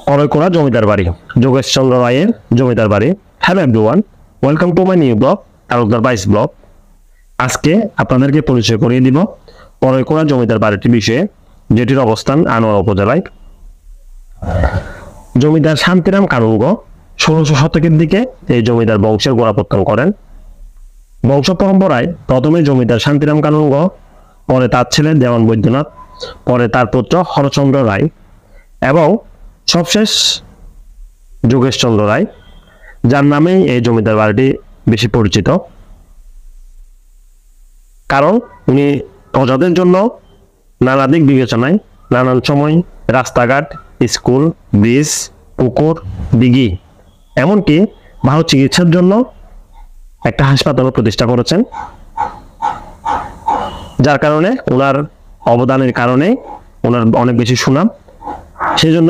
করৈকোড়া জমিদার বাড়ি, যোগেশচন্দ্র রায়ের জমিদার বাড়ি। Hello everyone, welcome to my new blog, Talukdar বাইস ব্লগ। আজকে আপনাদেরকে পরিচয় করিয়ে দিব করৈকোড়া জমিদার বাড়িটির বিষয়ে, যেটির অবস্থান আনোয়ারা উপজেলায়। জমিদার শান্তিরাম কানুনগো 1600 শতকের দিকে এই জমিদার বংশের গোড়াপত্তন করেন। বংশ পরম্পরায় প্রথমে জমিদার শান্তিরাম কানুনগো, পরে তার ছেলে দেওয়ান বৈদ্যনাথ, পরে তার পুত্র হরচন্দ্র রায় এবং সবশেষ যোগেশচন্দ্র রায়, যার নামেই এই জমিদার বাড়িটি বেশি পরিচিত। কারণ উনি প্রজাদের জন্য নানা দিক বিবেচনায় নানান সময় রাস্তাঘাট, স্কুল, ব্রিজ, পুকুর, দিঘি, এমনকি ভালো চিকিৎসার জন্য একটা হাসপাতালও প্রতিষ্ঠা করেছেন। যার কারণে ওনার অবদানের কারণে ওনার অনেক বেশি সুনাম। সেই জন্য